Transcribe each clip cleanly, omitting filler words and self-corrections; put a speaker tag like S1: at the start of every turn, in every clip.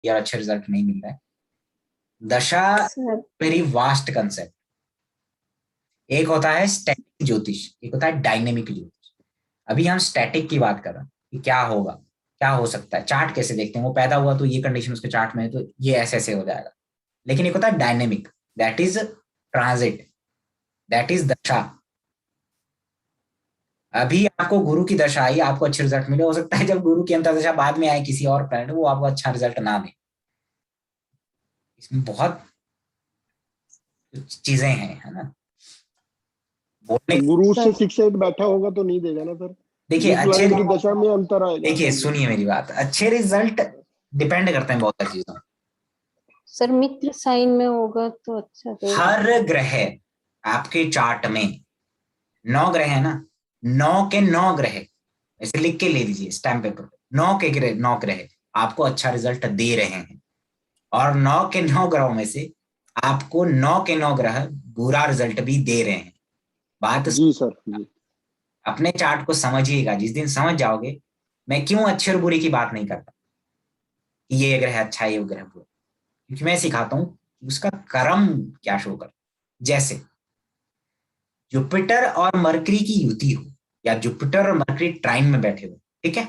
S1: या अच्छे रिजल्ट नहीं मिल रहा है। दशा वेरी वास्ट कंसेप्ट। एक होता है स्टैटिक ज्योतिष, एक होता है डायनेमिक ज्योतिष। अभी हम स्टैटिक की बात कर रहे हैं कि क्या होगा, क्या हो सकता है, चार्ट कैसे देखते हैं, वो पैदा हुआ तो ये कंडीशन उसके चार्ट में है तो ये ऐसे ऐसे हो जाएगा। लेकिन एक होता है dynamic, that is transit, that is दशा। अभी आपको गुरु की दशा आई, आपको अच्छे रिजल्ट मिले, हो सकता है जब गुरु की अंतर्दशा बाद में आए किसी और प्लैनेट, वो आपको अच्छा रिजल्ट ना दे। इसमें बहुत चीजें हैं, है ना। बोलने
S2: गुरु से 6-8 बैठा होगा तो नहीं देगा ना सर।
S1: देखिए
S2: जिस
S1: अच्छे,
S2: प्लैनेट की दशा में अंतर आएगा।
S1: देखिए सुनिए मेरी बात, अच्छे रिजल्ट डिपेंड करते हैं बहुत सारी चीजों।
S3: सर मित्र साइन में होगा तो अच्छा देगा।
S1: हर ग्रह आपके चार्ट में 9 ग्रह है ना, 9 के 9 ग्रह ऐसे लिख के ले लीजिए स्टैम्प पेपर पे, 9 ग्रह आपको अच्छा रिजल्ट दे रहे हैं। और 9 के 9 ग्रहों में से आपको 9 के 9 ग्रह बुरा रिजल्ट भी दे रहे हैं। बात
S2: जी सर जी।
S1: अपने चार्ट को समझिएगा, जिस दिन समझ जाओगे, मैं क्यों अच्छे और बुरे की बात नहीं करता कि ये ग्रह अच्छा है ये ग्रह बुरा, क्योंकि मैं सिखाता हूं कि उसका कर्म क्या शो कर। जैसे जुपिटर और मरकरी की युति हो, या जुपिटर और मरकरी ट्राइन में बैठे हो, ठीक है,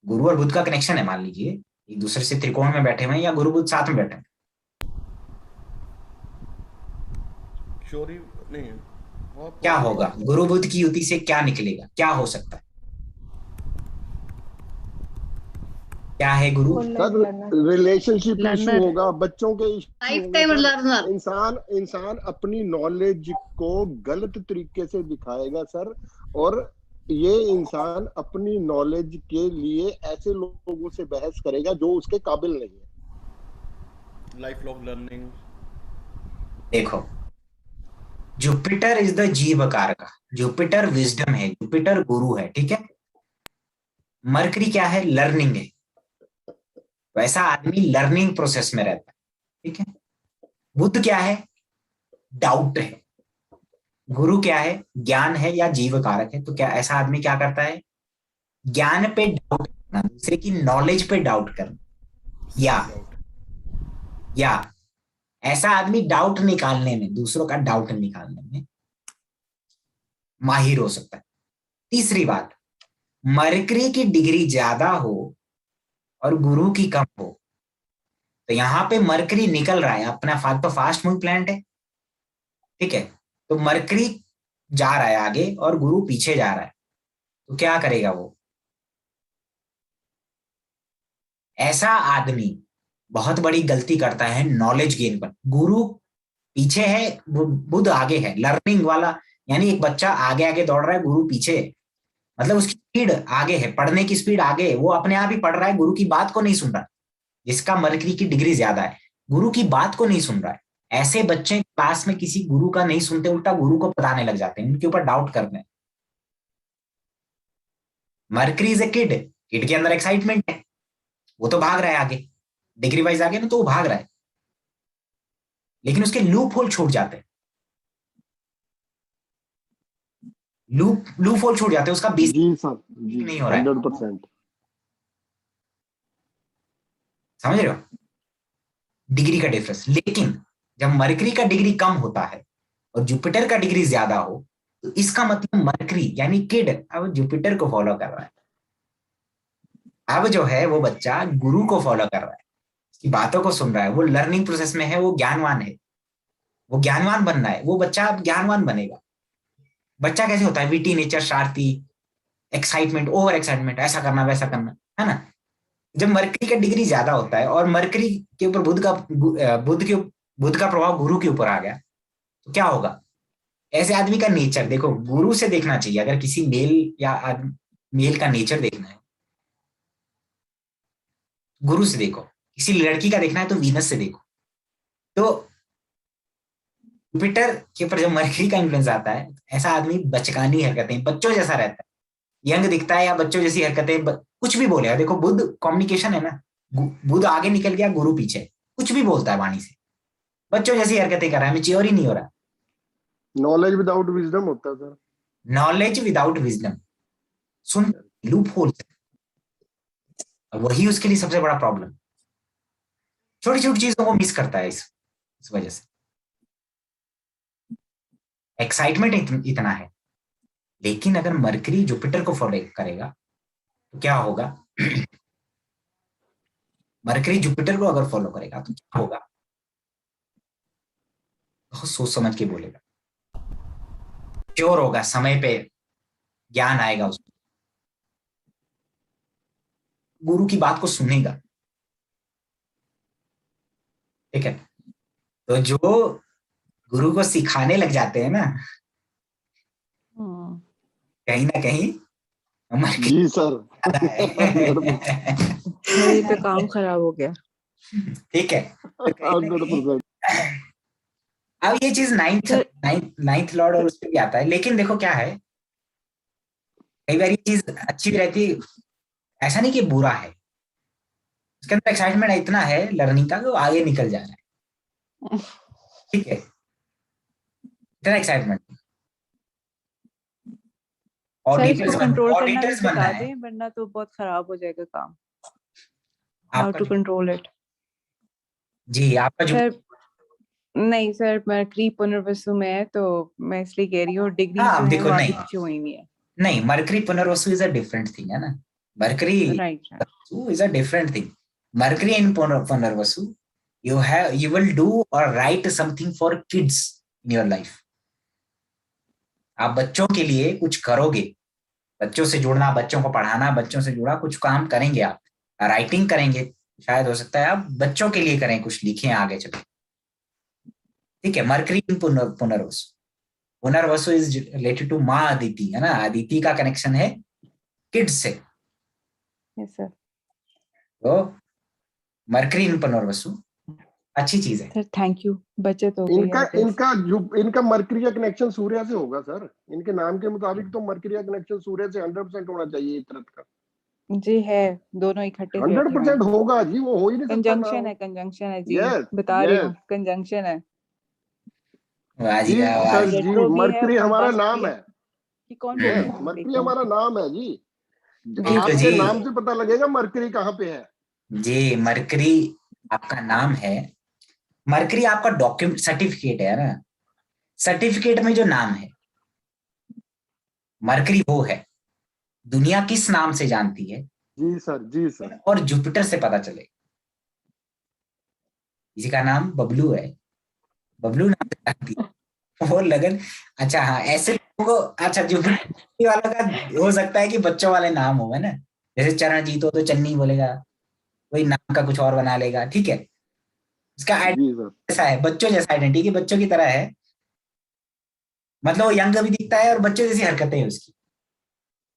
S1: गुरु और बुध का कनेक्शन है, मान लीजिए एक दूसरे से त्रिकोण में बैठे हुए हैं या गुरु बुध साथ में बैठे हैं,
S4: चोरी नहीं है,
S1: क्या होगा, गुरु बुध की युति से क्या निकलेगा, क्या हो सकता है, क्या है गुरु।
S2: सर रिलेशनशिप इशू होगा, बच्चों के
S5: लाइफ टाइम लर्नर।
S2: इंसान अपनी नॉलेज को गलत तरीके से दिखाएगा सर, और ये इंसान अपनी नॉलेज के लिए ऐसे लोगों से बहस करेगा जो उसके काबिल नहीं है।
S4: Life long learning.
S1: देखो जुपिटर इज द जीव कारक, जुपिटर विजडम है, जुपिटर गुरु है, ठीक है। मरकरी क्या है, लर्निंग है, वैसा आदमी लर्निंग प्रोसेस में रहता है, ठीक है। बुध क्या है, डाउट है। गुरु क्या है, ज्ञान है या जीव कारक है। तो क्या ऐसा आदमी क्या करता है, ज्ञान पे डाउट करना, दूसरे की नॉलेज पे डाउट करना, या ऐसा आदमी डाउट निकालने में, दूसरों का डाउट निकालने में माहिर हो सकता है। तीसरी बात, मरकरी की डिग्री ज्यादा हो और गुरु की कम हो, तो यहां पे मरकरी निकल रहा है अपना, तो फास्ट मूविंग प्लैनेट है, ठीक है। तो मरकरी जा रहा है आगे और गुरु पीछे जा रहा है, तो क्या करेगा वो, ऐसा आदमी बहुत बड़ी गलती करता है नॉलेज गेन पर। गुरु पीछे है, बुध आगे है, लर्निंग वाला, यानी एक बच्चा आगे आगे दौड़ रहा है, गुरु पीछे है, मतलब उसकी स्पीड आगे है, पढ़ने की स्पीड आगे है, वो अपने आप ही पढ़ रहा है, गुरु की बात को नहीं सुन रहा। जिसका मरकरी की डिग्री ज्यादा है, गुरु की बात को नहीं सुन रहा है, ऐसे बच्चे क्लास में किसी गुरु का नहीं सुनते, उल्टा गुरु को बताने लग जाते हैं, उनके ऊपर डाउट करते हैं। Mercury is a kid, kid के अंदर एक्साइटमेंट है, वो तो भाग रहा है आगे, डिग्री वाइज आगे ना, तो वो भाग रहा है, लेकिन उसके लूप होल छूट जाते हैं, लूप होल छूट जाते हैं, उसका बेसिक
S2: जी सर जी,
S1: नहीं हो रहा है।
S2: 100%।
S1: समझ रहे हो डिग्री का डिफरेंस। लेकिन जब मरकरी का डिग्री कम होता है और जुपिटर का डिग्री ज्यादा हो, तो इसका मतलब मरकरी यानी किड अब जुपिटर को फॉलो कर रहा है, अब जो है वो बच्चा गुरु को फॉलो कर रहा है, उसकी बातों को सुन रहा है, वो लर्निंग प्रोसेस में है, वो ज्ञानवान है, वो ज्ञानवान बनना है, वो बच्चा अब ज्ञानवान बनेगा। बच्चा कैसे होता है, विटी नेचर, शरारती, एक्साइटमेंट, ओवर एक्साइटमेंट, ऐसा करना वैसा करना, है ना। जब मरकरी का डिग्री ज्यादा होता है और मरकरी के ऊपर बुध का प्रभाव गुरु के ऊपर आ गया, तो क्या होगा, ऐसे आदमी का नेचर देखो, गुरु से देखना चाहिए, अगर किसी मेल या मेल का नेचर देखना है गुरु से देखो, किसी लड़की का देखना है तो वीनस से देखो। तो जुपिटर के ऊपर जब मरकरी का इन्फ्लुएंस आता है, ऐसा आदमी बचकानी हरकतें, बच्चों जैसा रहता है, यंग दिखता है या बच्चों जैसी हरकतें, कुछ भी बोलेगा। देखो बुध कम्युनिकेशन है ना, बुध आगे निकल गया, गुरु पीछे, कुछ भी बोलता है वाणी से, बच्चों जैसी हरकतें कर रहा है, मैच्योर ही नहीं हो रहा।
S2: नॉलेज विदाउट विजडम होता है सर,
S1: नॉलेज विदाउट विजडम, सुन लूप होल। वही उसके लिए सबसे बड़ा प्रॉब्लम, छोटी छोटी चीजों को मिस करता है इस वजह से। एक्साइटमेंट इतना है, लेकिन अगर मरकरी जुपिटर को फॉलो करेगा तो क्या होगा? मरकरी जुपिटर को अगर फॉलो करेगा तो क्या होगा? बहुत सोच समझ के बोलेगा, श्योर होगा, समय पे ज्ञान आएगा उसको, गुरु की बात को सुनेगा। ठीक है, तो जो गुरु को सिखाने लग जाते हैं ना, कहीं ना कहीं मरकरी
S2: जी सर।
S1: ज्यादा है।
S5: वही पे काम खराब हो गया।
S1: ठीक है, तो कहीं ना कहीं
S2: 100%।
S1: अब ये चीज नाइन्थ लॉर्ड और उस पर भी आता है। लेकिन देखो क्या है, कई बार ये चीज अच्छी भी रहती है, ऐसा नहीं कि बुरा है, उसके अंदर एक्साइटमेंट इतना है लर्निंग का कि वो आगे निकल जा रहा है। ठीक है, इतना एक्साइटमेंट,
S5: सर इसको
S1: ऑडिटर्स
S5: कंट्रोल करना भी
S1: ऑडिटर्स बनना
S5: बता
S1: है
S5: दें, वरना तो बहुत खराब हो जाएगा काम। हाउ
S1: आपका
S5: टू कंट्रोल इट।
S1: जी, आपका जो
S5: सर नहीं सर, मरकरी पुनर्वसु में है, तो मैं इसलिए कह रही हूँ डिग्री
S1: हाँ,
S5: जो
S1: अब
S5: है
S1: देखो,
S5: वो आगे
S1: नहीं
S5: पीछे हुई नहीं है।
S1: नहीं, mercury Punarvasu is a different thing, है ना। Mercury
S5: right.
S1: Is a different thing. Mercury in Punarvasu, you will do or write something for kids in your life। आप बच्चों के लिए कुछ करोगे, बच्चों से जुड़ना, बच्चों को पढ़ाना, बच्चों से जुड़ा कुछ काम करेंगे, आप राइटिंग करेंगे, शायद हो सकता है आप बच्चों के लिए करें, कुछ लिखें आगे चलो। ठीक है, Mercury in Punarvasu, Punarvasu is related to माँ अदिति, है ना, अदिति का कनेक्शन है किड्स से।
S5: Yes sir.
S1: तो मरकरी इन पुनर्वसु अच्छी चीज है।
S5: सर थैंक यू, बचत हो गई
S2: इनका
S5: I guess।
S2: इनका मरकरी का कनेक्शन सूर्य से होगा सर। इनके नाम के मुताबिक तो मरकरी का कनेक्शन सूर्य से 100% होना चाहिए इस तरह का।
S5: जी है, दोनों इकट्ठे थे
S2: 100% होगा जी, वो हो ही नहीं सकता ना हो।
S5: कंजंक्शन है जी।
S2: यस
S5: बता रही
S2: यस
S5: हूँ कंजंक्शन है।
S1: वाह जी
S2: जी
S1: वाह, वाह
S2: सर
S1: जी।
S2: जी,
S5: रेट्रो भी है और
S2: मरकरी हमारा
S5: कंपास्ट भी
S2: नाम
S5: है।
S2: है।
S5: कि कौन बोल
S2: यस,
S5: रहा है
S2: मरकरी
S5: देखता हूँ।
S2: हमारा नाम है जी।
S5: जी
S1: तो
S2: आपके
S1: जी,
S2: नाम से पता लगेगा मरकरी कहाँ पे है।
S1: जी मरकरी आपका नाम है, मरकरी आपका डॉक्यूमेंट सर्टिफिकेट है ना, सर्टिफिकेट में जो नाम है मरकरी वो है। दुनिया किस नाम से जानती है,
S2: जी सर जी सर।
S1: और जुपिटर से पता चलेगा। किसी का नाम बबलू है, बबलू नाम से जानती है वो लगन। अच्छा हाँ, ऐसे लोगों को, अच्छा जुपिटर वालों का हो सकता है कि बच्चों वाले नाम हो, है ना, जैसे चरणजीत हो तो चन्नी बोलेगा, कोई नाम का कुछ और बना लेगा। ठीक है, उसका
S2: जी सर।
S1: ऐसा है, बच्चों जैसा आइडेंटिटी, कि बच्चों की तरह है, मतलब वो यंग भी दिखता है और बच्चों जैसी हरकतें हैं उसकी,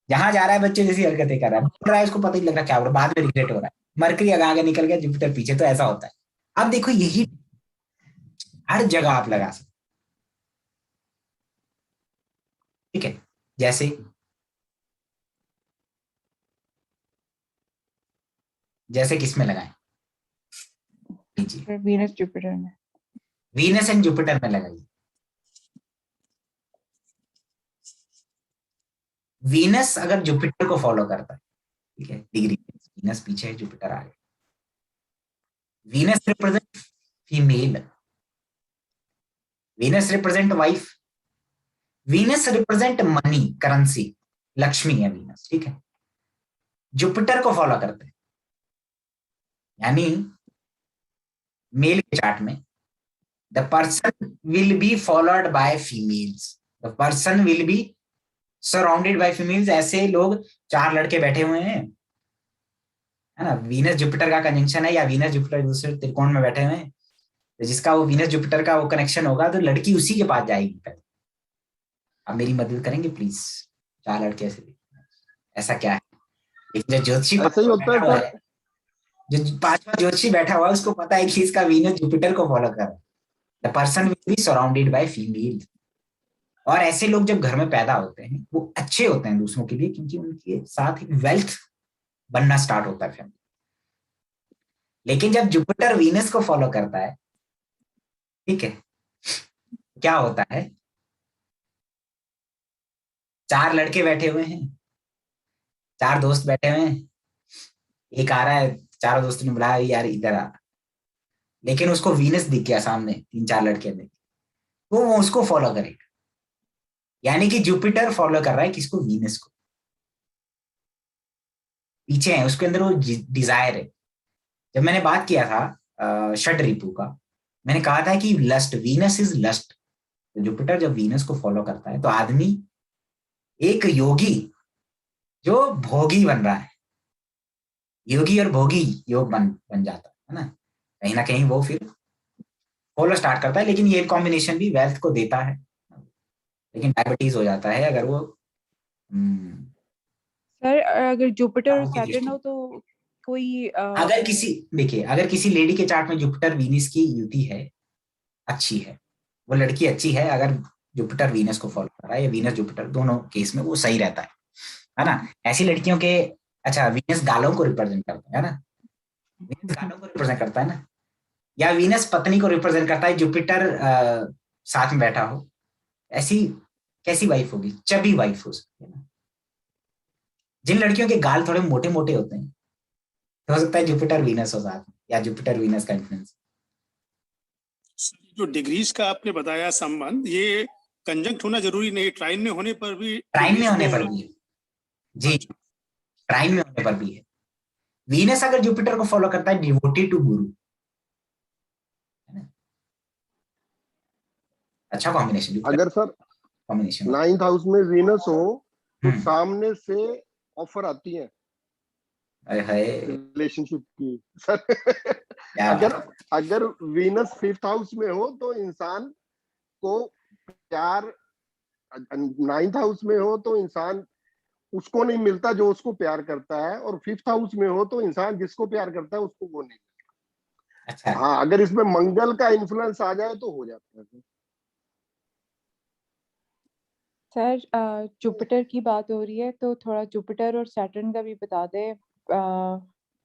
S1: जहां जा रहा है बच्चों जैसी हरकतें कर रहा है, बोल रहा है उसको पता ही नहीं लग रहा क्या हो रहा है, बाद में रिग्रेट हो रहा है। मरकरी आगे आगे निकल गया, जुपिटर पीछे, तो ऐसा होता है। अब देखो, यही हर जगह आप लगा सकते। ठीक है, जैसे जैसे किस में लगाएं? जी,
S5: वीनस जुपिटर में।
S1: वीनस एंड जुपिटर में लगाइए। वीनस अगर जुपिटर को फॉलो करता है, ठीक है, डिग्री, वीनस पीछे है, जुपिटर आगे। Venus represent female, Venus represent wife, Venus represent money, currency, Lakshmi है वीनस। ठीक है, जुपिटर को फॉलो करते हैं, यानी मेल के चार्ट में the person will be followed by females, the person will be surrounded by females. ऐसे लोग, चार लड़के बैठे हुए हैं, है ना, वीनस जुपिटर का कंजंक्शन है, या वीनस जुपिटर दूसरे त्रिकोण में बैठे हुए हैं, तो जिसका वो वीनस जुपिटर का वो कनेक्शन होगा, तो लड़की उसी के पास जाएगी पहले। आप मेरी मदद करेंगे प्लीज, चार लड़के ऐसे, ऐसा क्या है? लेकिन जो ज्योतिषी
S2: ऐसा ही होता
S1: बैठा
S2: है
S1: हुआ
S2: सर।
S1: है, जो पांचवा ज्योतिषी बैठा हुआ है, उसको पता है कि इसका वीनस जुपिटर को फॉलो कर रहा है। The person will be surrounded by female. और ऐसे लोग जब घर में पैदा होते हैं, वो अच्छे होते हैं दूसरों के लिए, क्योंकि उनके साथ एक वेल्थ बनना स्टार्ट होता है फैमिली। लेकिन जब जुपिटर वीनस को फॉलो करता है, ठीक है, क्या होता है? चार लड़के बैठे हुए हैं, चार दोस्त बैठे हुए हैं, एक आ रहा है, चारों दोस्तों ने बुलाया यार इधर आ, लेकिन उसको वीनस दिख गया सामने, 3-4 लड़के देख, तो वो उसको फॉलो करेगा। यानी कि जुपिटर फॉलो कर रहा है किसको? वीनस को। पीछे है, उसके अंदर वो डिजायर है। जब मैंने बात किया था षड रिपु का, मैंने कहा था कि लस्ट, वीनस इज लस्ट। तो जुपिटर जब वीनस को फॉलो करता है तो आदमी एक योगी जो भोगी बन रहा है, योगी और भोगी योग बन जाता है ना, कहीं ना कहीं वो फिर फॉलो स्टार्ट करता है। लेकिन ये कॉम्बिनेशन भी वेल्थ को देता है, लेकिन डायबिटीज हो जाता है अगर वो
S5: सर अगर जुपिटर और
S1: राहु की
S5: सैटर्न
S1: दृष्टि।
S5: हो तो कोई
S1: अगर किसी, देखिए अगर किसी लेडी के चार्ट में जुपिटर वीनस की युति है, अच्छी है, वो लड़की अच्छी है, अगर जुपिटर वीनस को फॉलो कर रहा है या वीनस जुपिटर, दोनों केस में वो सही रहता है ना। ऐसी लड़कियों के, अच्छा वीनस गालों को रिप्रेजेंट करता है ना, वीनस गालों को रिप्रेजेंट करता है ना, या वीनस पत्नी को रिप्रेजेंट करता है, जुपिटर साथ में बैठा हो, ऐसी कैसी वाइफ होगी? चबी वाइफ हो सकती है ना। जिन लड़कियों के गाल थोड़े मोटे मोटे होते हैं, तो हो सकता है जुपिटर वीनस हो साथ में, या जुपिटर वीनस का इन्फ्लुएंस।
S6: जो डिग्रीज का आपने बताया संबंध, ये कंजंक्ट होना जरूरी नहीं, ट्राइन में होने पर भी
S1: ट्राइन में
S6: डिग्रीज
S1: होने
S6: को
S1: पर भी है जी, ट्राइन में होने पर भी है। वीनस अगर जुपिटर को फॉलो करता है, डिवोटेड टू गुरु, अच्छा कॉम्बिनेशन।
S2: अगर सर
S1: कॉम्बिनेशन
S2: 9th हाउस में वीनस हो तो
S1: हम्म,
S2: सामने से ऑफर आती है
S1: अरे हाय,
S2: रिलेशनशिप की सर।
S1: क्या
S2: अगर
S1: बात है।
S2: अगर वीनस 5th हाउस में हो तो इंसान को प्यार, 9th हाउस में हो तो इंसान उसको नहीं मिलता जो उसको प्यार करता है, और 5th हाउस में हो तो इंसान जिसको प्यार करता है उसको वो नहीं।
S1: अच्छा,
S2: हाँ, अगर इसमें मंगल का इन्फ्लुएंस आ जाए तो हो जाता है।
S5: सर जुपिटर की बात हो रही है तो थोड़ा जुपिटर और सैटर्न का भी बता दे।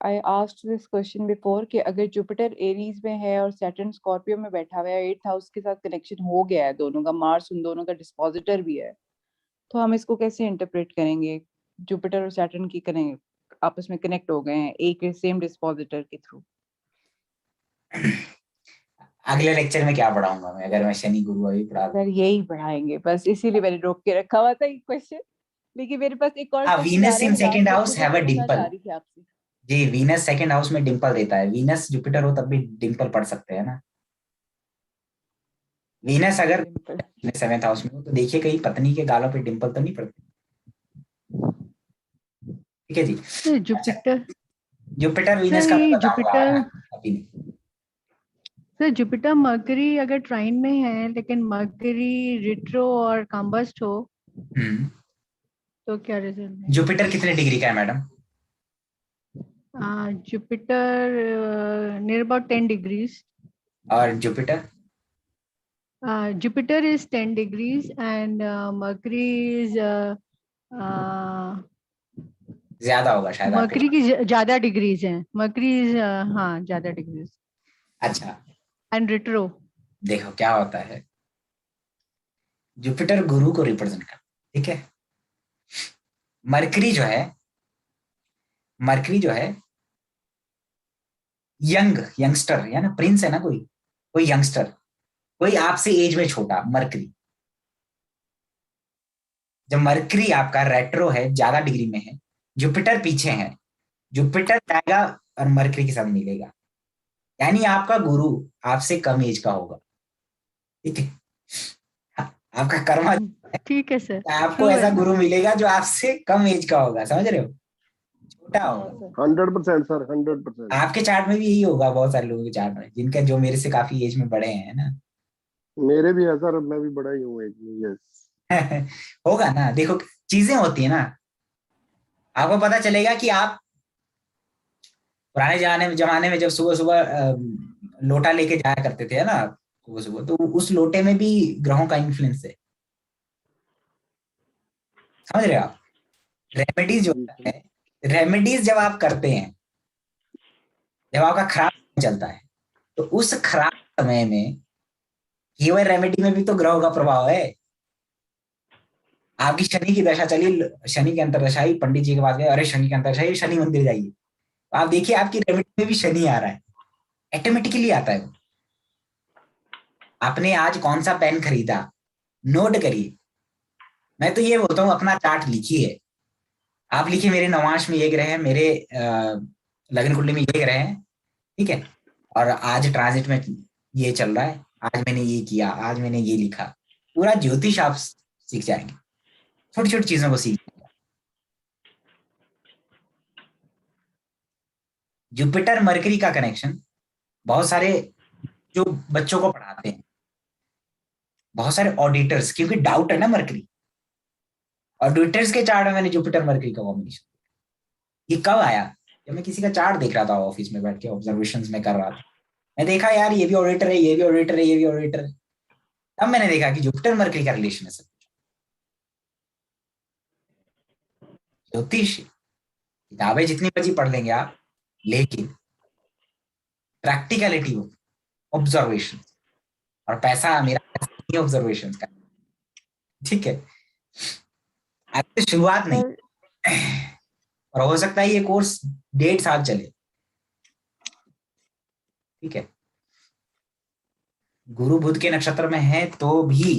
S5: I asked this question before कि अगर जुपिटर एरीज में है और सैटर्न स्कॉर्पियो में बैठा हुआ है, 8th हाउस के साथ कनेक्शन हो गया है दोनों का, मार्स उन दोनों का डिस्पोजिटर भी है, तो हम इसको कैसे इंटरप्रेट करेंगे? जुपिटर और सैटर्न की आपस में कनेक्ट हो गए हैं एक सेम डिस्पोजिटर के थ्रू।
S1: अगले लेक्चर में क्या पढ़ाऊंगा मैं, अगर मैं शनि गुरु अभी पढ़ा दूं।
S5: सर यही पढ़ाएंगे बस, इसीलिए मैंने रोक के रखा हुआ था ये क्वेश्चन, लेकिन मेरे पास एक और
S1: हाँ,
S5: क्वेश्चन आ
S1: वीनस
S5: रहा
S1: इन
S5: है लास्ट
S1: सेकंड हाउस
S5: लेक्चर में,
S1: हैव अ
S5: तो पूछना
S1: डिंपल।
S5: चाह रही थी आपसे।
S1: जी, वीनस सेकंड हाउस में डिंपल देता है, वीनस जुपिटर हो तब भी डिंपल पढ़ सकते हैं ना। वीनस अगर
S5: डिम्पल।
S1: 7th हाउस में हो तो देखिए कहीं पत्नी के गालों पे डिंपल तो नहीं पड़ती। ठीक है जी।
S7: सर
S1: अच्छा,
S7: जुपिटर,
S1: जुपिटर वीनस
S7: सर
S1: का मैं
S7: ये
S1: बताऊंगा, है
S7: जुपिटर,
S1: ना, अभी नहीं।
S7: सर जुपिटर मर्करी अगर ट्राइन में है लेकिन मर्करी रिट्रो और कॉम्बस्ट हो
S1: हम्म,
S7: तो क्या रिजल्ट है?
S1: जुपिटर कितने डिग्री का है madam?
S7: Jupiter near about 10 degrees.
S1: और Jupiter?
S7: Jupiter is 10 degrees and Mercury is
S1: ज्यादा होगा शायद आपके
S7: मर्करी
S1: पास।
S7: की ज्यादा डिग्रीज हैं, मर्करी हाँ ज्यादा डिग्रीज
S1: अच्छा,
S7: एंड रिट्रो।
S1: देखो क्या होता है, जुपिटर गुरु को रिप्रेजेंट करता है, ठीक है। मरकरी जो है, मरकरी जो है यंगस्टर है ना, प्रिंस है ना, कोई कोई यंगस्टर, कोई आपसे एज में छोटा, मरकरी। जब मरकरी आपका रेट्रो है, ज्यादा डिग्री में है, जुपिटर पीछे है, जुपिटर जाएगा और मरकरी के साथ मिलेगा, यानी आपका गुरु आपसे कम एज का होगा, ठीक है। आपका कर्मा,
S7: ठीक है सर,
S1: आपको
S7: ट्रू
S1: ऐसा
S7: है।
S1: गुरु मिलेगा जो आपसे कम एज का होगा, समझ रहे हो, छोटा
S5: हाँ
S1: होगा।
S5: सर।
S2: 100% सर, 100%।
S1: आपके चार्ट में भी यही होगा, बहुत सारे लोगों के चार्ट में जिनका, जो मेरे से काफी एज में बड़े हैं ना।
S2: मेरे भी है सर, मैं भी बड़ा ही हूँ एक में, यस।
S1: होगा ना, देखो चीजें होती है ना, आपको पता चलेगा कि आप पुराने जमाने में जब सुबह सुबह लोटा लेके जाया करते थे, है ना, सुबह सुबह, तो उस लोटे में भी ग्रहों का इन्फ्लुएंस है, समझ रहे हो आप। रेमेडीज जो होता है, रेमेडीज जब आप करते हैं, जब आपका खराब समय चलता है, तो उस खराब समय में केवल रेमेडी में भी तो ग्रहों का प्रभाव है। आपकी शनि की दशा चली, शनि की अंतरदशा आई, पंडित जी के पास गए, अरे शनि की अंतरदशा आई, शनि मंदिर जाइए, आप देखिए आपकी रेवटी में भी शनि आ रहा है, ऑटोमेटिकली आता है वो। आपने आज कौन सा पेन खरीदा, नोट करिए। मैं तो ये बोलता हूँ अपना चार्ट लिखिए। आप लिखिए मेरे नवांश में ये ग्रह है, मेरे लग्न कुंडली में ये ग्रह है, ठीक है, और आज ट्रांजिट में ये चल रहा है, आज मैंने ये किया, आज मैंने ये लिखा। पूरा ज्योतिष आप सीख जाएंगे, छोटी छोटी चीजों को सीख जाएंगे। जुपिटर मरकरी का कनेक्शन बहुत सारे जो बच्चों को पढ़ाते हैं, बहुत सारे ऑडिटर्स, क्योंकि डाउट है ना मरकरी, ऑडिटर्स के चार्ट में मैंने जुपिटर मरकरी का कॉम्बिनेशन, ये कब आया, जब मैं किसी का चार्ट देख रहा था ऑफिस में बैठ के, ऑब्जर्वेशंस में कर रहा था, मैं देखा यार ये भी ऑडिटर है, ये भी ऑडिटर है, ये भी ऑडिटर है। तब मैंने देखा कि जुपिटर मरकरी का रिलेशन है सब। ज्योतिष किताबें जितनी बची पढ़ लेंगे आप, लेकिन प्रैक्टिकलिटी ऑब्जर्वेशन, और पैसा मेरा नहीं ऑब्जर्वेशन का, ठीक है। आज से शुरुआत नहीं, और हो सकता है ये कोर्स 1.5 साल चले, ठीक है। गुरु बुध के नक्षत्र में है तो भी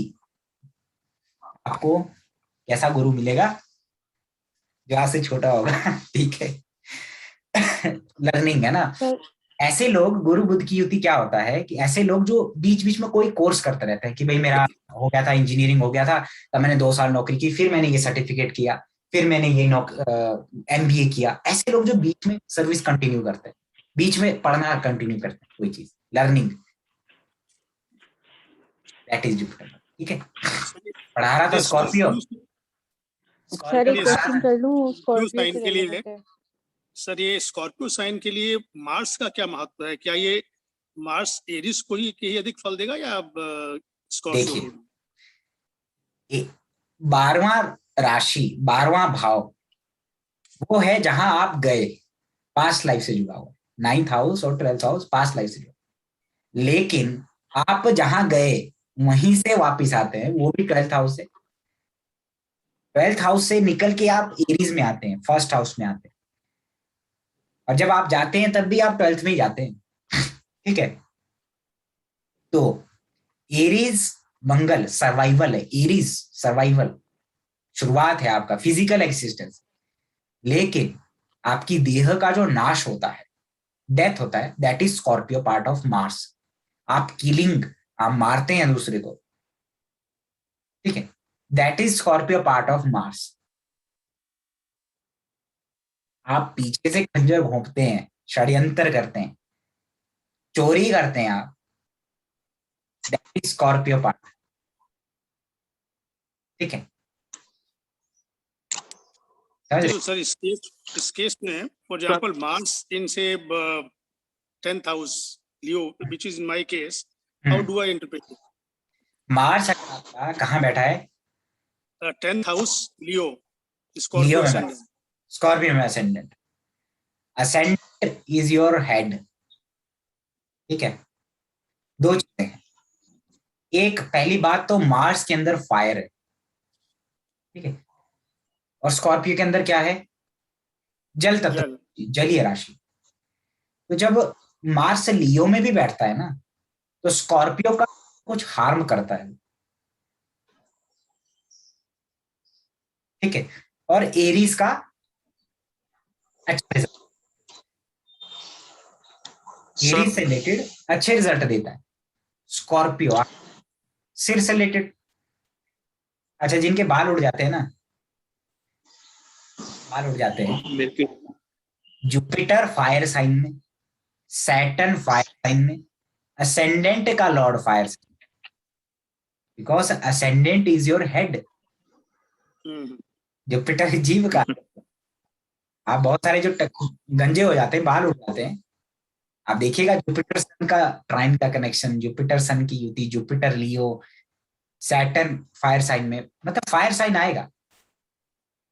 S1: आपको कैसा गुरु मिलेगा, जो आज से छोटा होगा, ठीक है। लर्निंग है ना। ऐसे लोग, गुरु बुध की युति क्या होता है कि ऐसे लोग जो बीच बीच में कोई कोर्स करते रहते हैं कि भाई मेरा हो गया था इंजीनियरिंग हो गया था, तब मैंने 2 साल नौकरी की, फिर मैंने ये सर्टिफिकेट किया, फिर मैंने ये MBA किया। ऐसे लोग जो बीच में सर्विस कंटिन्यू करते हैं, बीच में पढ़ना कंटिन्यू करते हैं, कोई चीज लर्निंग, दैट इज जुपिटर, ठीक है। पढ़ा रहा था स्कॉर्पियो।
S5: सर एक क्वेश्चन कर लूं स्कॉर्पियो
S6: साइन
S5: से
S6: के लिए
S5: रिलेटेड है।
S6: सर, ये स्कॉर्पियो साइन के लिए मार्स का क्या महत्व है? क्या ये मार्स एरिस को ही अधिक फल देगा या स्कॉर्पियो?
S1: देखिए 12वां राशि, 12वां भाव वो है जहां आप गए, पास्ट लाइफ से जुड़ा हुआ, 9th हाउस और 12th हाउस पास्ट लाइफ से जुड़ा। लेकिन आप जहां गए वहीं से वापिस आते हैं, वो भी 12th हाउस से। 12th हाउस से निकल के आप एरीज में आते हैं, फर्स्ट हाउस में आते हैं, और जब आप जाते हैं तब भी आप 12th में ही जाते हैं, ठीक है। तो एरीज मंगल सर्वाइवल है, एरीज सर्वाइवल, शुरुआत है आपका फिजिकल एक्सिस्टेंस। लेकिन आपकी देह का जो नाश होता है, डेथ होता है, that is Scorpio part of Mars. आप किलिंग, आप मारते हैं दूसरे को, ठीक है, that is Scorpio part of Mars. आप पीछे से खंजर घोंपते हैं, षड्यंत्र करते हैं, चोरी करते हैं आप, दैट इज स्कॉर्पियो पार्ट, ठीक है।
S6: सर इस केस में फॉर एग्जांपल मार्स इन से 10th house Leo, which is in my case, how do I interpret it?
S1: Mars आपका कहाँ बैठा है?
S6: 10th हाउस लियो,
S1: स्कॉर्पियो में ascendant. Ascendant is your head, ठीक है। 2 चीजें हैं, एक पहली बात तो मार्स के अंदर फायर है, ठीक है, और स्कॉर्पियो के अंदर क्या है? जल तत्व, जलीय राशि। तो जब मार्स लियो में भी बैठता है ना, तो स्कॉर्पियो का कुछ हार्म करता है, ठीक है, और एरीज का अच्छा रिजल्ट, एरीज से रिलेटेड अच्छे रिजल्ट देता है। स्कॉर्पियो सिर से रिलेटेड, अच्छा जिनके बाल उड़ जाते हैं ना, बाल उड़ जाते हैं, जुपिटर फायर साइन में, सैटर्न फायर साइन में, असेंडेंट का lord fire sign, because ascendant is your head. Jupiter जीव का, आप बहुत सारे जो गंजे हो जाते हैं, बाल उड़ जाते हैं, आप देखिएगा जुपिटर सन का ट्राइन का कनेक्शन, जुपिटर सन की युति, जुपिटर लियो, सैटर्न फायर साइन में, मतलब फायर साइन आएगा।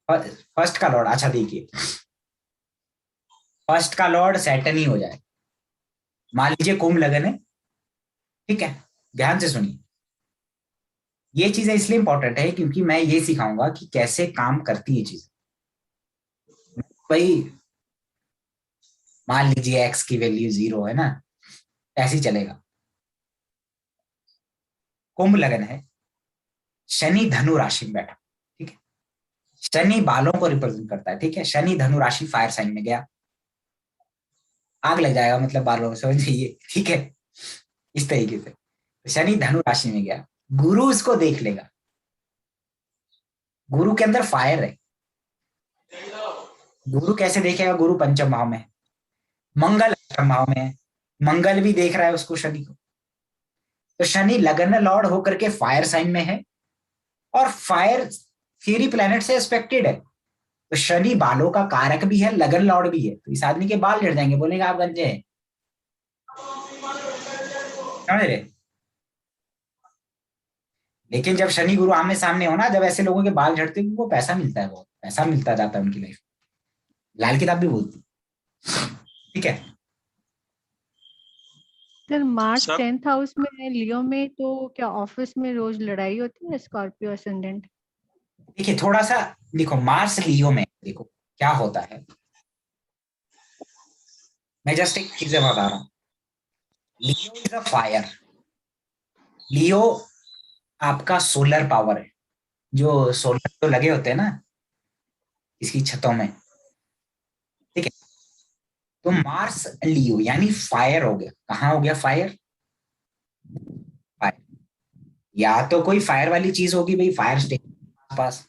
S1: फर्स्ट का लॉर्ड, अच्छा देखिए, फर्स्ट का लॉर्ड सैटर्न ही हो जाए, मान लीजिए कुंभ लगन है, ठीक है, ध्यान से सुनिए, ये चीजें इसलिए इंपॉर्टेंट है क्योंकि मैं ये सिखाऊंगा कि कैसे काम करती है चीज। भाई मान लीजिए x की वैल्यू 0 है ना, ऐसे ही चलेगा। कुंभ लगन है, शनि धनु राशि में बैठा, ठीक है, शनि बालों को रिप्रेजेंट करता है, ठीक है, शनि धनु राशि फायर साइन में गया, आग लग जाएगा मतलब बालों में, समझ जाइए, ठीक है, इस तरीके से। तो शनि धनु राशि में गया, गुरु इसको देख लेगा, गुरु के अंदर फायर है, गुरु कैसे देखेगा, गुरु पंचम भाव में है, मंगल अष्टम भाव में है, मंगल भी देख रहा है उसको, शनि को। तो शनि लगन लॉर्ड होकर के फायर साइन में है, और फायर थ्री प्लैनेट से एस्पेक्टेड है, तो शनि बालों का कारक भी है, लगन लॉर्ड भी है, तो इस आदमी के बाल झड़ जाएंगे, बोलेगा आप गंजे हैं, समझ रहे। लेकिन जब शनि गुरु आमने सामने हो ना, जब ऐसे लोगों के बाल झड़ते हैं, वो पैसा मिलता है, बहुत पैसा मिलता जाता है उनकी लाइफ, लाल किताब भी बोलती, ठीक है।
S7: Sir March
S8: sir
S7: 10th house में है लियो में, तो क्या ऑफिस में रोज लड़ाई होती है स्कॉर्पियो असेंडेंट?
S1: देखिए थोड़ा सा देखो, मार्स लियो में देखो क्या होता है, मैं जस्ट एक चीज बता रहा हूँ। लियो इज अ फायर, लियो आपका सोलर पावर है, जो सोलर तो लगे होते हैं ना इसकी छतों में, ठीक है। तो मार्स लियो यानी फायर हो गया, कहाँ हो गया फायर, फायर, या तो कोई फायर वाली चीज होगी भाई, फायर स्टेशन पास,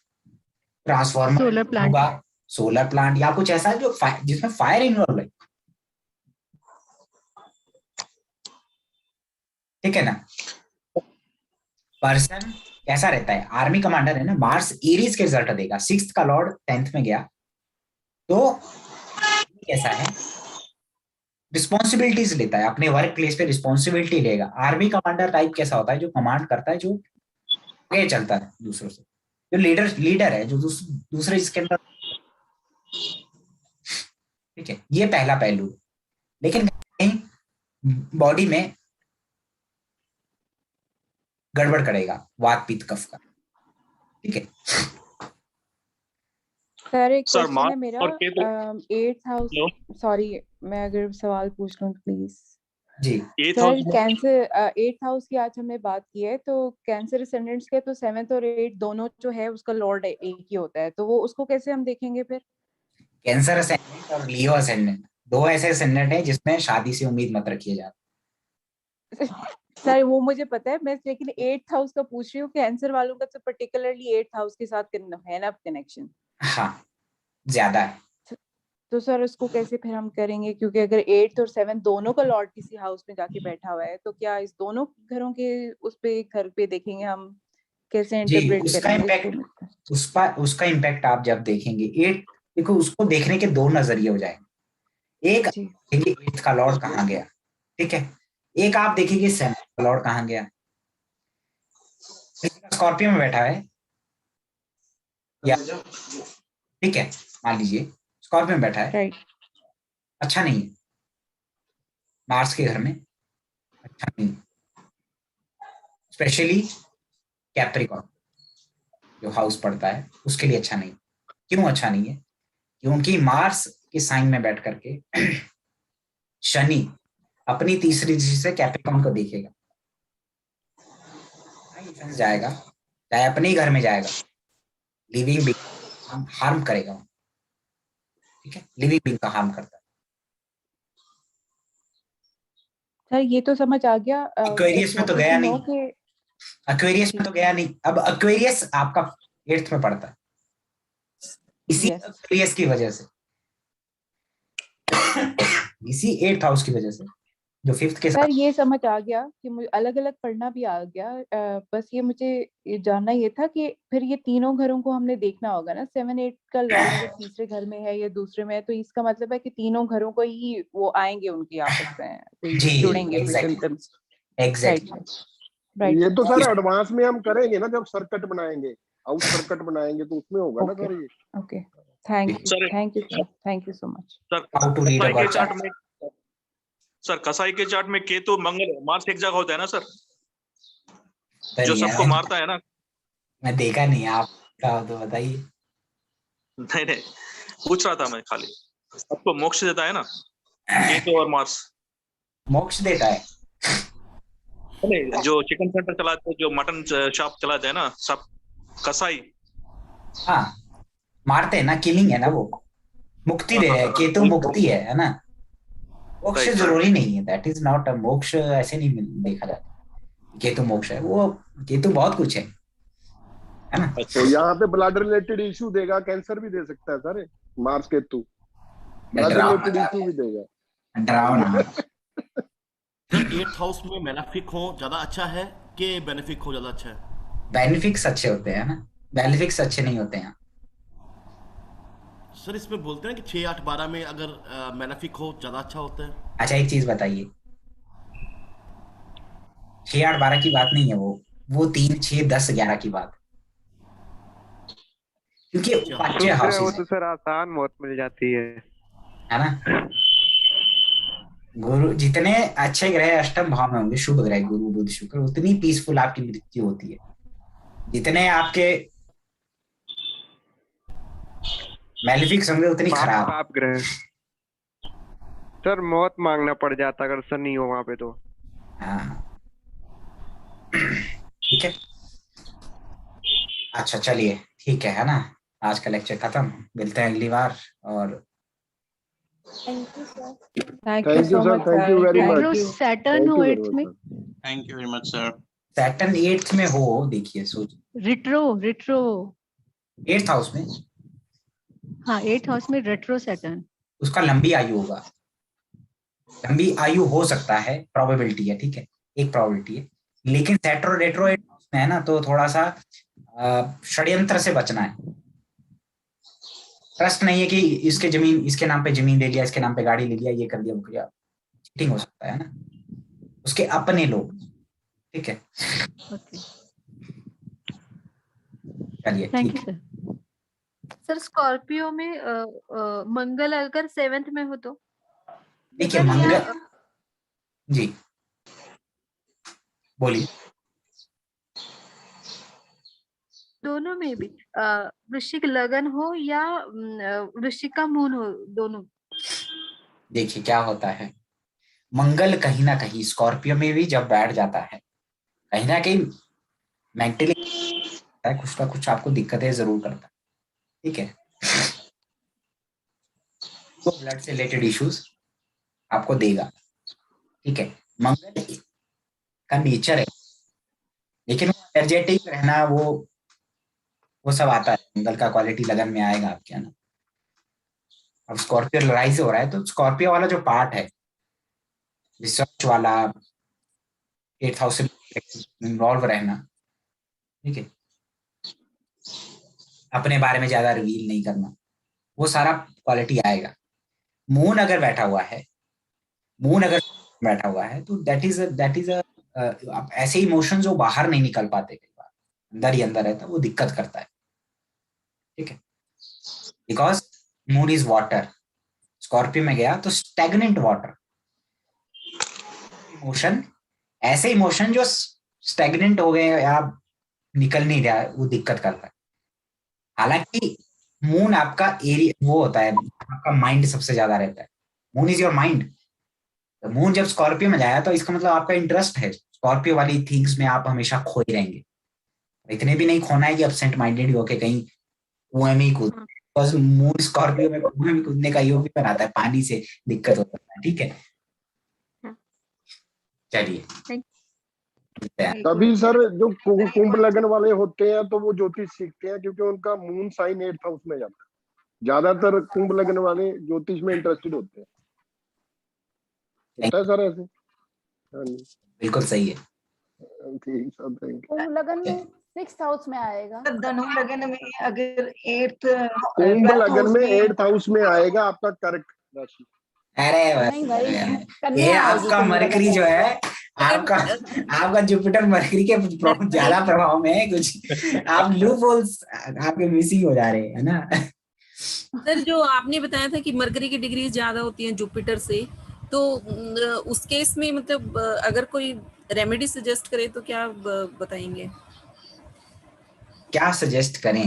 S1: ट्रांसफार्मर
S7: सोलर प्लांट।
S1: होगा, सोलर प्लांट, या कुछ ऐसा जो जिसमें फायर इन्वॉल्व है, ठीक है ना। पर्सन कैसा रहता है, आर्मी कमांडर है ना, मार्स एरीज के रिजल्ट देगा, 6th का लॉर्ड 10th में गया, तो कैसा है, रिस्पॉन्सिबिलिटीज लेता है, अपने वर्क प्लेस पे रिस्पॉन्सिबिलिटी लेगा। आर्मी कमांडर टाइप कैसा होता है, जो कमांड करता है, जो आगे चलता है दूसरों से, जो लीडर है, जो दूसरे इसके अंदर, ठीक है, ये पहला पहलू। लेकिन कहीं बॉडी में गड़बड़ करेगा, वात पित्त कफ का, ठीक है।
S5: सर एक
S8: सर
S5: क्वेश्चन है
S8: मार्च
S5: मेरा,
S8: और केतु
S5: 8th हाउस, सॉरी मैं अगर सवाल पूछ लूं प्लीज
S1: जी।
S8: 8th
S5: sir.
S8: हाउस में
S5: कैंसर 8th हाउस की आज हमने बात की है, तो कैंसर असेंडेंट्स के तो 7th और 8th दोनों जो है उसका लॉर्ड एक ही होता है, तो वो उसको कैसे हम देखेंगे फिर?
S1: कैंसर असेंडेंट और लियो असेंडेंट दो ऐसे असेंडेंट हैं जिसमें शादी से उम्मीद मत रखिए जाए।
S5: सर वो मुझे पता है, मैं लेकिन 8th हाउस का पूछ रही हूँ, कैंसर वालों का तो पर्टिकुलरली 8th हाउस के साथ है ना कनेक्शन?
S1: हाँ ज्यादा है।
S5: तो सर उसको कैसे फिर हम करेंगे, क्योंकि अगर 8th और 7th दोनों का लॉर्ड किसी हाउस में जाके बैठा हुआ है, तो क्या इस दोनों घरों के उस पे घर पे देखेंगे हम, कैसे
S1: जी
S5: इंटरप्रेट
S1: उसका
S5: करेंगे
S1: इम्पैक्ट, उसका इम्पैक्ट आप जब देखेंगे, 8 देखो उसको देखने के दो नजरिए हो जाएंगे। एक
S5: जी
S1: देखेंगे 8th का लॉर्ड कहाँ गया, ठीक है, एक आप देखेंगे 7th का लॉर्ड कहाँ गया। स्कॉर्पियो में बैठा है या, ठीक है, मान लीजिए स्कॉर्पियो में बैठा है,
S5: राइट,
S1: अच्छा नहीं है, मार्स के घर में अच्छा नहीं है, स्पेशली कैप्रिकॉर्न जो हाउस पड़ता है उसके लिए अच्छा नहीं। क्यों अच्छा नहीं है? क्योंकि मार्स के साइन में बैठ करके शनि अपनी तीसरी दृष्टि से कैप्रिकॉर्न को देखेगा, जाएगा, चाहे अपने ही घर में जाएगा, लिविंग बीइंग हार्म करेगा, ठीक है, लिविंग बीइंग का हार्म करता है।
S5: सर ये तो समझ आ गया।
S1: एक्वेरियस में तो गया नहीं,
S5: कि
S1: एक्वेरियस में तो गया नहीं। अब एक्वेरियस आपका 8th में पड़ता है, इसी
S5: Yes.
S1: एक्वेरियस की वजह से, इसी 8th हाउस की वजह से जो 5th के
S5: सर
S1: साथ।
S5: ये समझ आ गया कि मुझे अलग अलग पढ़ना भी आ गया, बस ये मुझे ये जानना ये था कि फिर ये तीनों घरों को हमने देखना होगा ना, 7-8 का लॉर्ड अगर तीसरे घर में है या दूसरे में है, तो इसका मतलब है कि तीनों घरों को ही वो आएंगे, उनकी आपस में कोई
S1: जी
S5: जुड़ेंगे, कोई
S1: एग्जैक्टली
S5: सिम्टम्स।
S1: एग्जैक्टली।
S5: राइट
S2: ये तो सर एडवांस में हम करेंगे ना, जब सर्किट बनाएंगे, हाउस सर्किट बनाएंगे तो उसमें होगा ना सर ये।
S5: Okay, thank you
S8: sir
S5: thank you so much.
S8: Sir
S1: how to read
S8: कसाई
S1: अ
S8: के
S1: गॉड
S8: चार्ट
S1: चार्ट।
S8: में, सर कसाई के चार्ट में केतु मंगल मार्स एक जगह होता है ना सर, जो सबको मारता है ना।
S1: मैं देखा नहीं, आप क्या हो तो बताइए।
S8: नहीं पूछ रहा था मैं, खाली सबको मोक्ष देता है ना। केतु और मार्स
S1: मोक्ष देता है।
S8: नहीं, जो चिकन सेंटर चलाते हैं, जो मटन शॉप चलाते हैं ना सब, कसाई।
S1: हाँ, मारते हैं ना, किलिंग है ना वो, मुक्ति दे रहे हैं। केतु मुक्ति है ना। मोक्ष जरूरी नहीं है, दैट इज नॉट अ मोक्ष, ऐसे नहीं देखा जाता केतु मोक्ष है। वो केतु बहुत कुछ है ना।
S2: तो यहाँ पे ब्लड रिलेटेड इशू देगा, कैंसर भी दे सकता है sir Mars Ketu, blood related issue भी देगा।
S1: डरावना।
S9: सर 8th हाउस में मेलेफिक हो ज्यादा अच्छा है कि बेनिफिक हो ज्यादा अच्छा है?
S1: बेनिफिक्स अच्छे होते हैं ना, बेनिफिक्स अच्छे नहीं होते हैं।
S9: सर इसमें बोलते हैं कि 6, 8, 12 में अगर मेलेफिक हो ज्यादा अच्छा होता है।
S1: अच्छा एक चीज बताइए, 6, 8, 12 की बात नहीं है वो 3, 6, 10, 11 की बात, क्योंकि अच्छे हाउसेस
S10: तो सर आसान मौत मिल जाती है
S1: ना। गुरु जितने अच्छे ग्रह अष्टम भाव में होंगे, शुभ ग्रह गुरु बुध शुक्र, उतनी पीसफुल आपकी मृत्यु होती है। जितने आपके मैलिफिक्स होंगे उतनी खराब।
S10: पाप ग्रह सर मौत मांगना पड़ जाता अगर शनि हो वहां पे तो।
S1: हाँ ठीक है, अच्छा चलिए ठीक है ना। आज का लेक्चर खत्म, मिलते हैं अगली बार। और
S5: thank you sir,
S2: thank you sir, thank you very much.
S7: Saturn हो 8th में।
S8: Thank you very much sir.
S1: Saturn 8th में हो, देखिए सोच,
S7: रिट्रो
S1: 8th हाउस में।
S7: हाँ 8th हाउस में रेट्रो सैटर्न।
S1: उसका लंबी आयु होगा, लंबी आयु हो सकता है, प्रोबेबिलिटी है, ठीक है, एक प्रोबेबिलिटी है। लेकिन सैटर्न रेट्रो 8th हाउस में है ना, तो थोड़ा सा षड्यंत्र से बचना है। ट्रस्ट नहीं है कि इसके जमीन, इसके नाम पे जमीन ले लिया, इसके नाम पे गाड़ी ले लिया, ये कर दिया वो कर दिया, चीटिंग हो सकता है ना, उसके अपने लोग, ठीक है। चलिए
S7: थैंक
S1: ठीक
S7: यू
S1: है।
S11: सर स्कॉर्पियो में मंगल अगर 7th में हो तो?
S1: देखिए मंगल, जी बोलिए।
S11: दोनों में भी वृश्चिक लगन हो या वृश्चिक का मून हो, दोनों।
S1: देखिए क्या होता है, मंगल कहीं ना कहीं स्कॉर्पियो में भी जब बैठ जाता है, कहीं ना कहीं मेंटली कुछ ना कुछ आपको दिक्कतें जरूर करता है, ठीक है। तो ब्लड से रिलेटेड इश्यूज आपको देगा, ठीक है। मंगल का नेचर है, लेकिन एनर्जेटिक रहना वो सब आता है, मंगल का क्वालिटी लगन में आएगा आपके ना। अब स्कॉर्पियो लड़ाई से हो रहा है, तो स्कॉर्पियो वाला जो पार्ट है, रिसर्च वाला, 8th हाउस से इन्वॉल्व रहना, ठीक है, अपने बारे में ज्यादा रिवील नहीं करना, वो सारा क्वालिटी आएगा। मून अगर बैठा हुआ है, तो दैट इज ऐसे इमोशन जो बाहर नहीं निकल पाते, कई बार अंदर ही अंदर रहता है, वो दिक्कत करता है, ठीक है। Because moon is water, Scorpio में गया तो स्टैग्नेंट वाटर इमोशन, ऐसे इमोशन जो स्टैग्नेंट हो गए या निकल नहीं रहा है, वो दिक्कत करता है। हालांकि मून आपका एरिया वो होता है, आपका माइंड सबसे ज्यादा रहता है, मून इज योर माइंड। तो मून जब स्कॉर्पियो में जाया तो इसका मतलब आपका इंटरेस्ट है स्कॉर्पियो वाली थिंग्स में, आप हमेशा खोए रहेंगे। इतने भी नहीं खोना है कि एब्सेंट माइंडेड ही होके कहीं कुएं में ही कूद, बिकॉज मून स्कॉर्पियो में कुएं में कूदने का योग भी बनाता है, पानी से दिक्कत हो सकता है, ठीक है। चलिए
S2: तभी सर जो कुंभ लगन वाले होते हैं तो वो ज्योतिष सीखते हैं, क्योंकि उनका मून साइन 8th हाउस में जाता है। ज्यादातर कुंभ लगन वाले ज्योतिष में इंटरेस्टेड होते हैं, होता है सर ऐसे? हाँ जी
S1: बिल्कुल सही है।
S2: ठीक सर, थैंक यू।
S12: कुंभ लगन में 6th हाउस में आएगा।
S13: धनु लगन में अगर 8th
S2: कुंभ लगन में 8th हाउस में आएगा आपका करेक्ट राशि।
S1: अरे
S12: नहीं भाई,
S1: ये आपका मरकरी जो है, आपका जुपिटर मरकरी के ज्यादा प्रभाव में है, कुछ आप लूप होल्स आपके मिसिंग हो जा रहे हैं ना।
S14: सर जो आपने बताया था कि मरकरी की डिग्री ज्यादा होती है जुपिटर से, तो उस केस में मतलब अगर कोई रेमेडी सजेस्ट करे तो क्या बताएंगे?
S1: क्या सजेस्ट करें?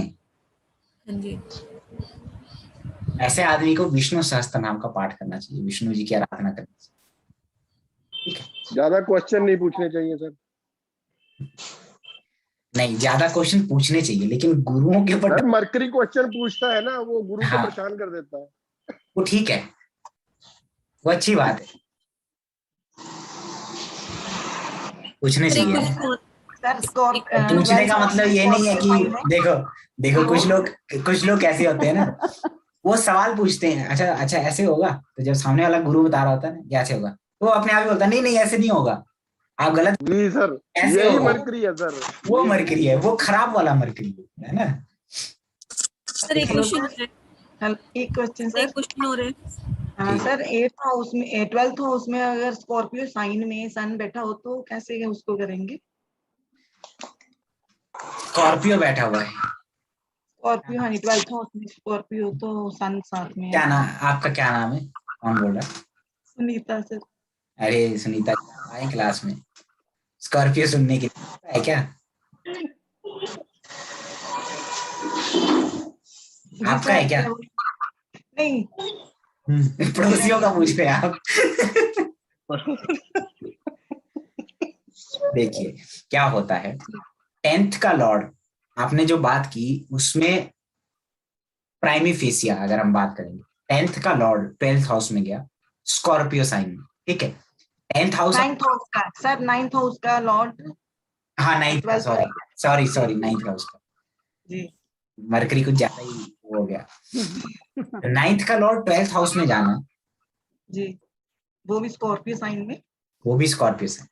S14: हाँ जी,
S1: ऐसे आदमी को विष्णु सहस्त्र नाम का पाठ करना चाहिए, विष्णु जी की आराधना करनी चाहिए। ठीक है,
S2: ज्यादा क्वेश्चन नहीं पूछने चाहिए सर।
S1: नहीं, ज्यादा क्वेश्चन पूछने चाहिए, लेकिन गुरुओं के ऊपर
S2: मरकरी क्वेश्चन पूछता है ना, वो गुरु को
S1: हाँ,
S2: परेशान कर देता है।
S1: वो ठीक है, वो अच्छी बात है, पूछने चाहिए। पूछने का मतलब ये नहीं है कि देखो कुछ लोग कैसे होते हैं ना, वो सवाल पूछते हैं, अच्छा ऐसे होगा, तो जब सामने वाला गुरु बता रहा होता है ना कैसे होगा, तो वो अपने आप ही बोलता है नहीं ऐसे नहीं होगा, आप गलत।
S2: जी सर,
S1: ऐसे
S2: यही
S1: होगा,
S2: मरकरी है सर,
S1: वो मरकरी है, वो खराब वाला मरकरी है ना।
S14: सर एक क्वेश्चन
S13: सर,
S14: क्वेश्चन हो रहे
S13: हाँ सर, 8th हाउस में 12th हाउस में अगर स्कॉर्पियो साइन में सन बैठा हो तो कैसे उसको करेंगे?
S1: स्कॉर्पियो बैठा हुआ है,
S13: स्कॉर्पियो, हाँ 12th हाउस में स्कॉर्पियो तो सन साथ में है।
S1: क्या नाम आपका, क्या नाम है, कौन बोल रहा है?
S13: सुनीता सर।
S1: अरे सुनीता आए क्लास में, स्कॉर्पियो सुनने के लिए है क्या? आपका है क्या?
S13: नहीं,
S1: पड़ोसियों का पूछ रहे आप। देखिए क्या होता है, 10th का लॉर्ड, आपने जो बात की उसमें प्राइमी फेसिया, अगर हम बात करेंगे 10th का लॉर्ड 12th हाउस में गया स्कॉर्पियो साइन में, ठीक है। 10th हाउस,
S13: 9th हाउस का सर, 9th हाउस का लॉर्ड,
S1: हाँ 9th, सॉरी 9th हाउस का
S13: जी,
S1: मरकरी कुछ ज्यादा ही हो गया। 9th का लॉर्ड 12th हाउस में जाना
S13: जी, वो भी स्कॉर्पियो साइन में,
S1: वो भी स्कॉर्पियो साइन।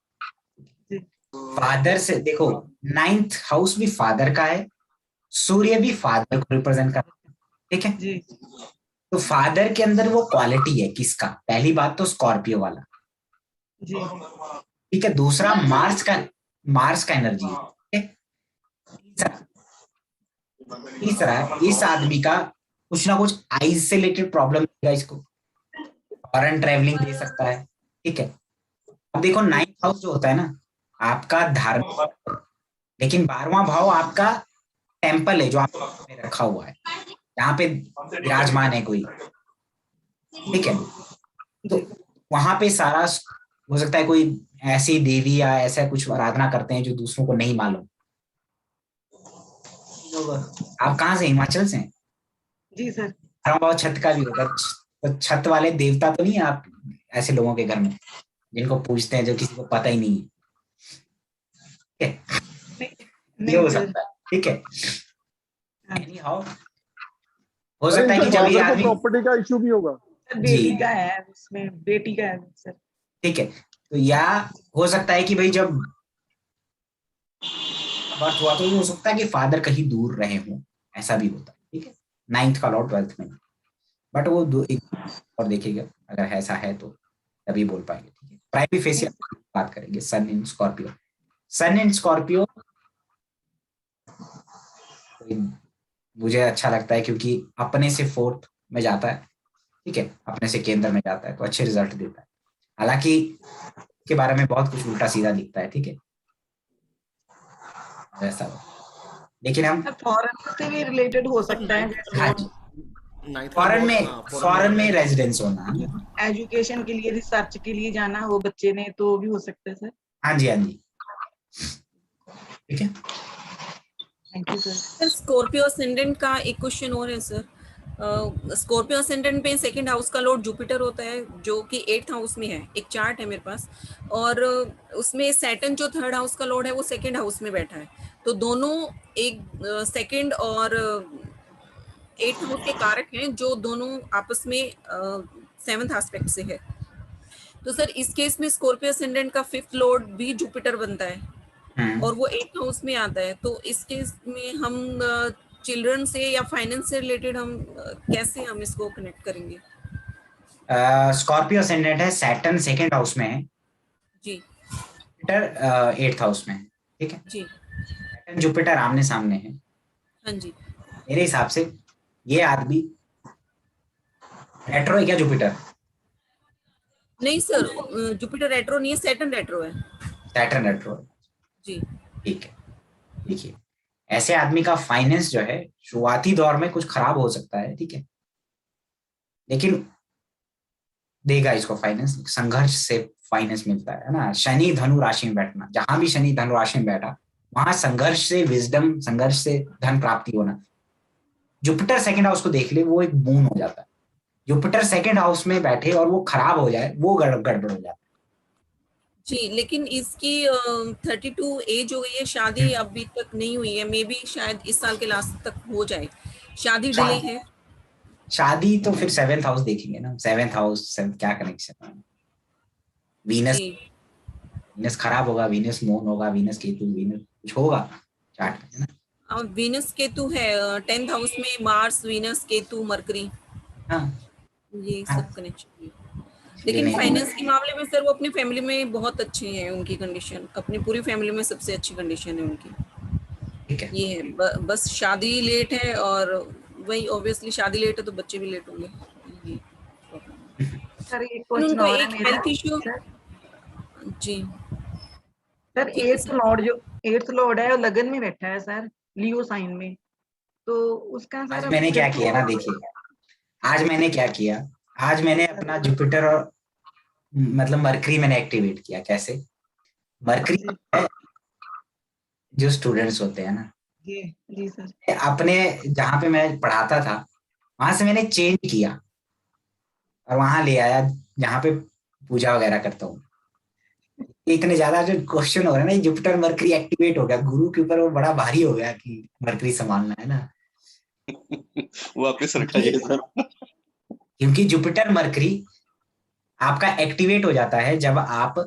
S1: फादर से देखो, 9th हाउस भी फादर का है, सूर्य भी फादर को रिप्रेजेंट करता है, ठीक है
S13: जी।
S1: तो फादर के अंदर वो क्वालिटी है किसका, पहली बात तो स्कॉर्पियो वाला
S13: जी,
S1: ठीक है। दूसरा मार्स का एनर्जी है, तीसरा इस आदमी का कुछ ना कुछ आईज से रिलेटेड प्रॉब्लम देगा इसको, फॉरेन ट्रेवलिंग दे सकता है, ठीक है। अब देखो 9th हाउस जो होता है ना आपका धार्मिक, लेकिन 12वां भाव आपका टेम्पल है जो आपने रखा हुआ है, यहाँ पे विराजमान है कोई, ठीक है। तो वहां पे सारा हो सकता है कोई ऐसी देवी या ऐसा कुछ आराधना करते हैं जो दूसरों को नहीं मालूम। आप कहाँ से, हिमाचल से?
S13: जी सर।
S1: बहुत छत का भी होगा, तो छत वाले देवता तो नहीं है आप ऐसे लोगों के घर में जिनको पूछते हैं जो किसी को पता ही नहीं है, ये हो सकता है, ठीक है। हो सकता है कि जब ये आदमी,
S2: प्रॉपर्टी का इशू भी होगा,
S13: बेटी का है उसमें, बेटी का है सर,
S1: ठीक है। तो या हो सकता है कि भाई जब बर्थ हुआ तो हो सकता है कि फादर कहीं दूर रहे हों, ऐसा भी होता है, ठीक है। 9th का लॉर्ड 12th में, बट वो एक और देखेगा, अगर ऐसा है तो तभी बोल पाएंगे, ठीक है। प्राइमी फेसिया बात करेंगे, सन इन स्कॉर्पियो। सन इन स्कॉर्पियो मुझे अच्छा लगता है क्योंकि अपने से 4th में जाता है, ठीक है, अपने से केंद्र में जाता है तो अच्छे रिजल्ट देता है। हालांकि के बारे में बहुत कुछ उल्टा सीधा दिखता है, ठीक है, ऐसा। लेकिन हम
S13: फॉरेन से भी रिलेटेड हो सकता है,
S1: फॉरेन में रेजिडेंस होना,
S13: एजुकेशन के लिए, रिसर्च के लिए जाना हो बच्चे ने तो भी हो सकता है सर।
S1: हाँ जी, ठीक है।
S13: Thank you
S14: sir. Scorpio ascendant का एक क्वेश्चन और है सर। स्कॉर्पियो असेंडेंट पे 2nd हाउस का लॉर्ड जुपिटर होता है जो कि 8th हाउस में है, एक चार्ट है मेरे पास, और उसमें सैटर्न जो 3rd हाउस का लॉर्ड है वो 2nd हाउस में बैठा है, तो दोनों एक 2nd और 8th हाउस के कारक हैं जो दोनों आपस में 7th एस्पेक्ट से है। तो सर इस केस में स्कॉर्पियो असेंडेंट का 5th लॉर्ड भी जुपिटर बनता है और वो 8th हाउस में आता है, तो इस केस में हम चिल्ड्रन से या फाइनेंस से रिलेटेड हम कैसे हम इसको कनेक्ट करेंगे?
S1: स्कॉर्पियो असेंडेंट है, सैटर्न 2nd हाउस में है
S14: जी,
S1: जुपिटर 8th हाउस में है, ठीक है
S14: जी।
S1: सैटर्न जुपिटर आमने सामने है।
S14: हाँ जी।
S1: मेरे हिसाब से ये आदमी रेट्रो है क्या जुपिटर?
S14: नहीं सर, जुपिटर रेट्रो नहीं है, सैटर्न रेट्रो है।
S1: सैटर्न रेट्रो
S14: जी,
S1: ठीक है। देखिए ऐसे आदमी का फाइनेंस जो है शुरुआती दौर में कुछ खराब हो सकता है, ठीक है, लेकिन देगा इसको फाइनेंस, संघर्ष से फाइनेंस मिलता है ना। शनि धनु राशि में बैठना, जहां भी शनि धनु राशि में बैठा वहां संघर्ष से विजडम, संघर्ष से धन प्राप्ति होना। जुपिटर सेकंड हाउस को देख ले, वो एक बून हो जाता है। जुपिटर सेकंड हाउस में बैठे और वो खराब हो जाए, वो गड़बड़ हो जाता है
S14: जी। लेकिन इसकी 32 एज हो गई है, शादी अभी तक नहीं हुई है, मे बी शायद इस साल के लास्ट तक हो जाए, शादी डिले है।
S1: शादी तो फिर 7th हाउस देखेंगे ना, 7th हाउस क्या कनेक्शन है। वीनस खराब होगा, वीनस मून होगा, वीनस केतु, वीनस कुछ होगा चार्ट में, है ना।
S14: वीनस केतु है 10th हाउस में, मार्स वीनस केतु मरकरी, ये सब कनेक्शन है। लेकिन फाइनेंस के मामले में सर वो अपनी फैमिली में बहुत अच्छे हैं, उनकी कंडीशन अपनी पूरी फैमिली में सबसे अच्छी कंडीशन है उनकी।
S1: ठीक है,
S14: ये है बस शादी लेट है, और वही ऑब्वियसली शादी लेट है तो बच्चे भी लेट होंगे।
S13: सर एक क्वेश्चन और है मेरा
S14: हेल्थ इशू जी।
S13: सर 8th लॉर्ड है और लगन में बैठा है सर, लियो साइन में, तो उसका सर
S1: आज मैंने क्या किया ना, देखिए आज मैंने क्या किया, आज मैंने अपना जुपिटर और मतलब मरकरी मैंने एक्टिवेट किया। कैसे? मरकरी जो स्टूडेंट्स होते हैं ना,
S13: जी सर,
S1: अपने जहाँ पे मैं पढ़ाता था वहां से मैंने चेंज किया और वहां ले आया जहाँ पे पूजा वगैरह करता हूँ। इतने ज्यादा जो क्वेश्चन हो रहे हैं ना, जुपिटर मरकरी एक्टिवेट हो गया, गुरु के ऊपर वो बड़ा भारी हो गया कि मरकरी संभालना है ना।
S8: वापस रखाइए सर।
S1: क्योंकि जुपिटर मरकरी आपका एक्टिवेट हो जाता है जब आप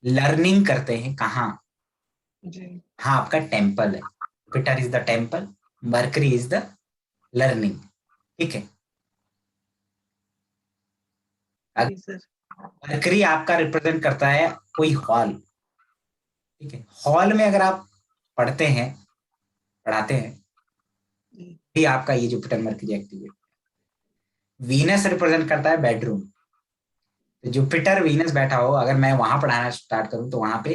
S1: लर्निंग करते हैं। कहाँ? हाँ, आपका टेम्पल है। Jupiter is the temple, mercury is the learning. ठीक है, मरकरी आपका रिप्रेजेंट करता है कोई हॉल। ठीक है, हॉल में अगर आप पढ़ते हैं, पढ़ाते हैं, ये आपका ये Jupiter mercury activate. Venus represent करता है बेडरूम। तो जुपिटर वीनस बैठा हो, अगर मैं वहां पढ़ाना स्टार्ट करूं तो वहां पे,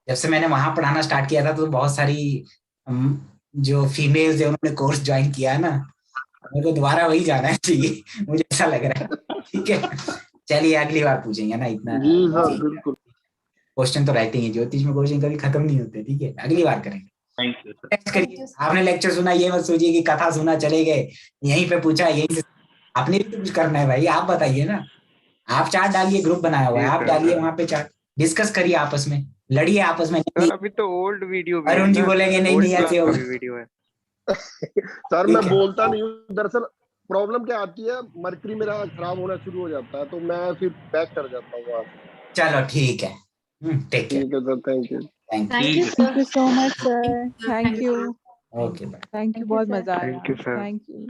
S1: जब से मैंने वहां पढ़ाना स्टार्ट किया था तो बहुत सारी जो फीमेल्स है उन्होंने कोर्स ज्वाइन किया है ना, मेरे को दोबारा वही जाना है चाहिए, मुझे ऐसा लग रहा है। ठीक है, चलिए अगली बार पूछेंगे ना, इतना
S2: जी सर बिल्कुल।
S1: क्वेश्चन तो रहते ही, ज्योतिष में क्वेश्चन कभी खत्म नहीं होते। ठीक है, अगली बार करेंगे। आपने लेक्चर सुना, ये मत सोचिए कि कथा सुना चले गए, यहीं पे पूछा, यहीं से आपने भी तो कुछ करना है भाई। आप बताइए ना, आप चार्ट डालिए, ग्रुप बनाया हुआ है, आप डालिए वहां पे चार्ट, डिस्कस करिए आपस में, लड़िए आपस में।
S10: अभी तो ओल्ड वीडियो भी
S1: अरुण जी बोलेंगे नहीं नहीं ऐसे होगा
S10: वीडियो है।
S2: सर मैं बोलता नहीं हूँ, दरअसल प्रॉब्लम क्या आती है, मरकरी मेरा खराब होना शुरू हो जाता है तो मैं फिर बैक कर जाता हूँ वहां से।
S1: चलो ठीक है, टेक केयर।
S2: ठीक है sir, thank you.
S5: Thank you so much sir, thank you.
S1: Okay bye.
S5: Thank you, बहुत मजा आया।
S10: Thank you sir.
S5: Thank you.